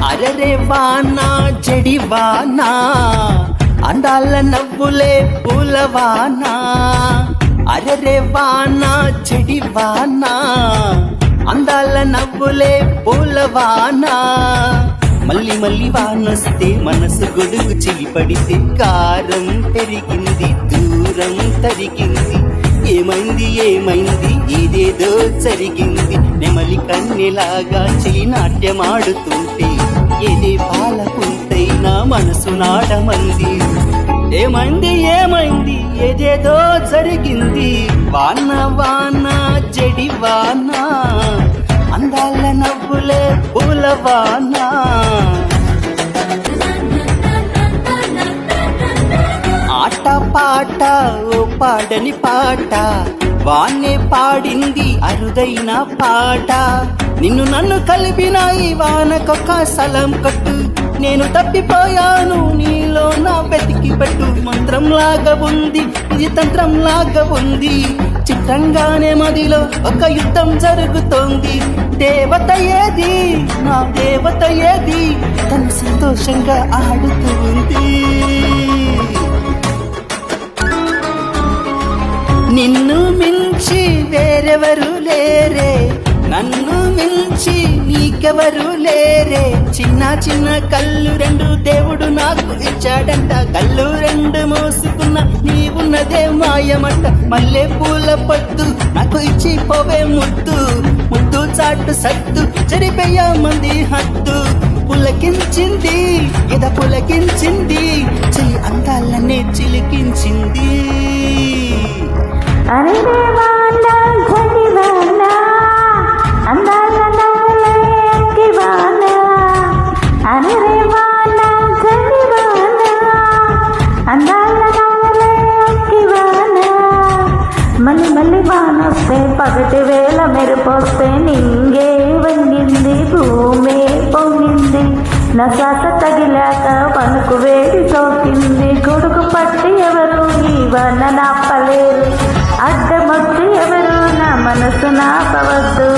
అరరే వానా జడివానా, అందాల నవ్వులే పూలవానా. అరరే వానా జడివానా, అందాల నవ్వులే పూలవానా. మళ్ళీ మళ్ళీ వానొస్తే మనసు గొడుగు చిలిపడితే కారం పెరిగింది దూరం తరిగింది. ఏమైంది ఏమైంది ఇదేదో జరిగింది. నెమలి కన్నెలాగా చెలి నాట్యమాడుతుంటే ఏదే పాలకుంటైనా మనసు నాడమంది. ఏమైంది ఏమైంది ఏదేదో జరిగింది. వాన వాన జడివానా, అందాల నవ్వులే పూలవానా. ఆట పాట ఓ పాడని పాట, వాన్నే పాడింది అరుదైన పాట. నిన్ను నన్ను కలిపిన ఈ వానకొక్క సలం కట్టు. నేను తప్పిపోయాను నీలో నా వెతికి పెట్టు. మంత్రంలాగా ఉంది ఇది తంత్రంలాగా ఉంది. చిత్రంగానే మదిలో ఒక యుద్ధం జరుగుతోంది. దేవత ఏది నా దేవత ఏది, తను సంతోషంగా ఆడుతూ ఉంది. నిన్ను మించి వేరెవరు లేరే, నన్ను మించి నీకెవరు లేరే. చిన్న చిన్న కళ్ళు రెండు దేవుడు నాకు ఇచ్చాడంట. కళ్ళు రెండు మోసుకున్న నీవున్నదే మాయమంట. మల్లె పూల పట్టు నాకు ఇచ్చి పోవే ముద్దు. ముద్దు చాటు సత్తు చెరిపోయా మంది హద్దు. పులకించింది ఎద పులకించింది, చెయ్యి అందాలనే చిలికించింది. అరే వానా జడివానా, అందాల నవ్వులకి వానా. అరే వానా జడివానా, అందాల నవ్వులకి వానా. మళ్ళీ మళ్ళీ వానొస్తే పగటి వేళ మెరుపొస్తే నింగే వంగింది భూమే పొంగింది. నా శ్వాస తగిలాక పనుకు వేడి సోకింది. గొడుగు పట్టి ఎవరు ఈ వాన నాపలేరు. అడ్డమొచ్చి ఎవరు నా మనసు నాపవద్దు.